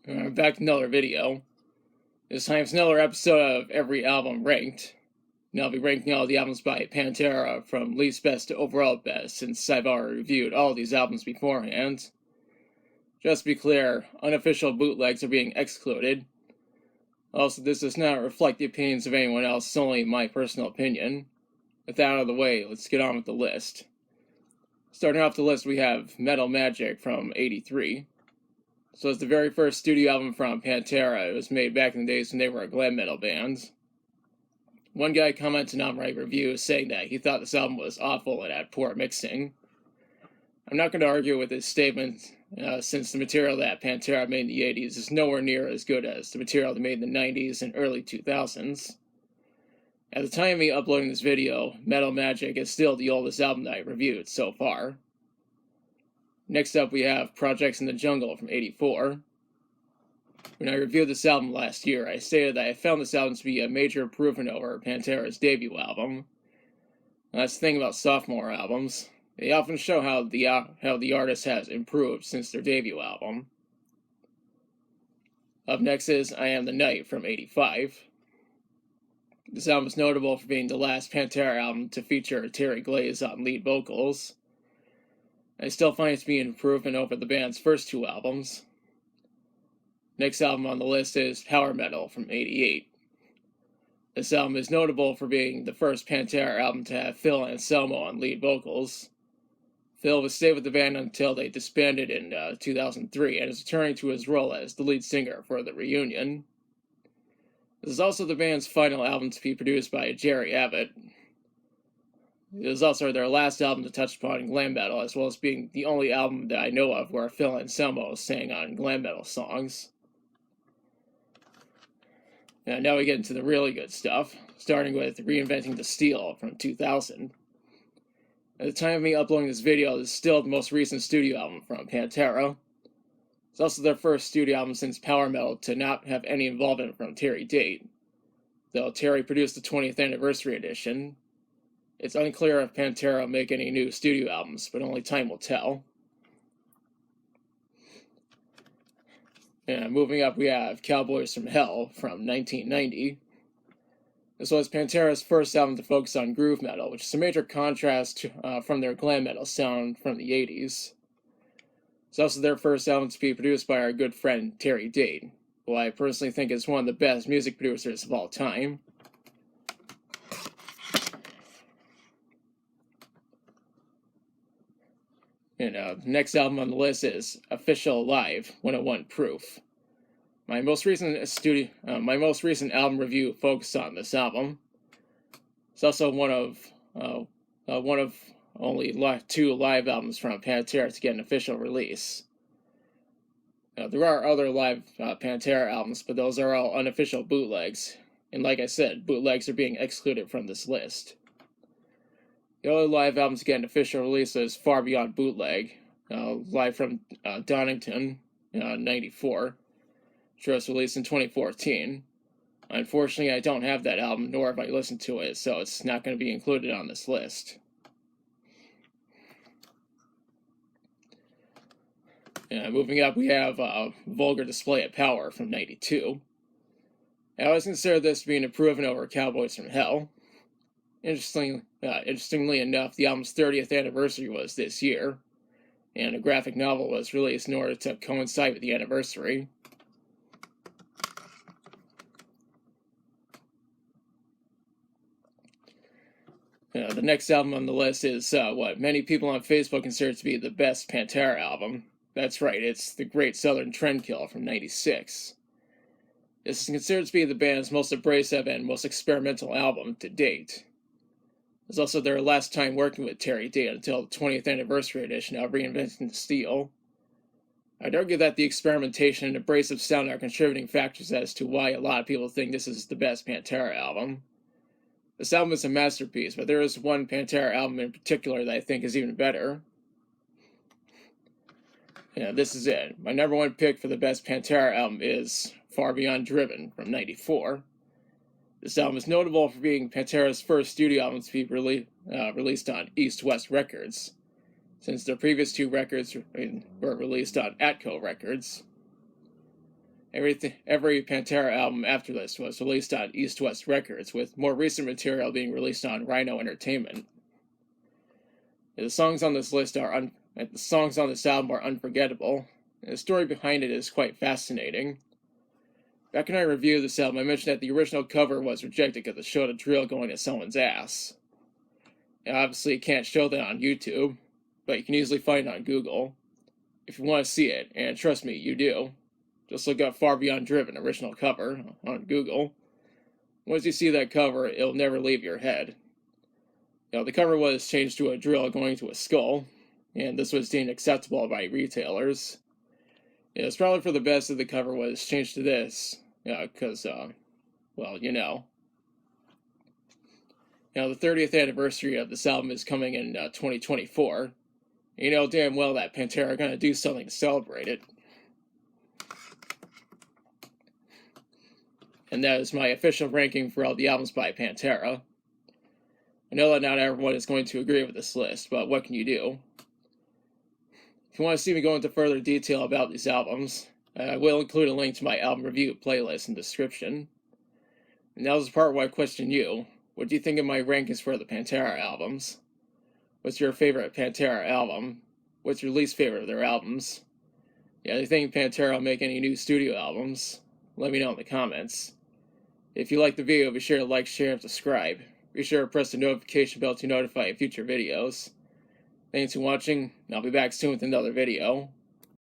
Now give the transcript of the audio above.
Back to another video. This time it's another episode of Every Album Ranked. And I'll be ranking all the albums by Pantera from least best to overall best, since I've already reviewed all these albums beforehand. Just to be clear, unofficial bootlegs are being excluded. Also, this does not reflect the opinions of anyone else, it's only my personal opinion. With that out of the way, let's get on with the list. Starting off the list, we have Metal Magic from '83. So it's the very first studio album from Pantera. It was made back in the days when they were a glam metal band. One guy commented on my review saying that he thought this album was awful and had poor mixing. I'm not going to argue with his statement, since the material that Pantera made in the 80s is nowhere near as good as the material they made in the 90s and early 2000s. At the time of me uploading this video, Metal Magic is still the oldest album that I reviewed so far. Next up, we have Projects in the Jungle from '84. When I reviewed this album last year, I stated that I found this album to be a major improvement over Pantera's debut album. And that's the thing about sophomore albums. They often show how the artist has improved since their debut album. Up next is I Am the Night from '85. This album is notable for being the last Pantera album to feature Terry Glaze on lead vocals. I still find it to be an improvement over the band's first two albums. Next album on the list is Power Metal from '88. This album is notable for being the first Pantera album to have Phil Anselmo on lead vocals. Phil would stay with the band until they disbanded in 2003 and is returning to his role as the lead singer for the reunion. This is also the band's final album to be produced by Jerry Abbott. It was also their last album to touch upon glam metal, as well as being the only album that I know of where Phil Anselmo sang on glam metal songs. Now we get into the really good stuff, starting with Reinventing the Steel from 2000. At the time of me uploading this video, this is still the most recent studio album from Pantera. It's also their first studio album since Power Metal to not have any involvement from Terry Date, though Terry produced the 20th anniversary edition. It's unclear if Pantera will make any new studio albums, but only time will tell. Moving up, we have Cowboys from Hell from 1990. This was Pantera's first album to focus on groove metal, which is a major contrast from their glam metal sound from the 80s. It's also their first album to be produced by our good friend Terry Date, who I personally think is one of the best music producers of all time. The next album on the list is Official Live 101 Proof. My most recent album review focused on this album. It's also one of only two live albums from Pantera to get an official release. There are other live Pantera albums, but those are all unofficial bootlegs. And like I said, bootlegs are being excluded from this list. The only live album to get an official release is Far Beyond Bootleg, live from Donington, '94, which was released in 2014. Unfortunately, I don't have that album, nor have I listened to it, so it's not going to be included on this list. Moving up, we have Vulgar Display of Power from '92. I always consider this to be an improvement over Cowboys from Hell. Interestingly enough, the album's 30th anniversary was this year, and a graphic novel was released in order to coincide with the anniversary. The next album on the list is what many people on Facebook consider to be the best Pantera album. That's right, it's The Great Southern Trendkill from '96. This is considered to be the band's most abrasive and most experimental album to date. It's also their last time working with Terry Date until the 20th anniversary edition of Reinventing the Steel. I'd argue that the experimentation and abrasive sound are contributing factors as to why a lot of people think this is the best Pantera album. This album is a masterpiece, but there is one Pantera album in particular that I think is even better. This is it. My number one pick for the best Pantera album is Far Beyond Driven from '94. This album is notable for being Pantera's first studio album to be released on East West Records, since their previous two records were released on Atco Records. Every Pantera album after this was released on East West Records, with more recent material being released on Rhino Entertainment. The songs on this album are unforgettable, and the story behind it is quite fascinating. Back when I reviewed this album, I mentioned that the original cover was rejected because it showed a drill going at someone's ass. And obviously, you can't show that on YouTube, but you can easily find it on Google if you want to see it, and trust me, you do. Just look up Far Beyond Driven original cover on Google. Once you see that cover, it'll never leave your head. The cover was changed to a drill going to a skull, and this was deemed acceptable by retailers. It's probably for the best that the cover was changed to this, because, well, the 30th anniversary of this album is coming in 2024. You know damn well that Pantera are going to do something to celebrate it. And that is my official ranking for all the albums by Pantera. I know that not everyone is going to agree with this list, but what can you do? If you want to see me go into further detail about these albums, I will include a link to my album review playlist in the description. And now is the part where I question you. What do you think of my rankings for the Pantera albums? What's your favorite Pantera album? What's your least favorite of their albums? Do you think Pantera will make any new studio albums? Let me know in the comments. If you like the video, be sure to like, share, and subscribe. Be sure to press the notification bell to notify future videos. Thanks for watching, and I'll be back soon with another video.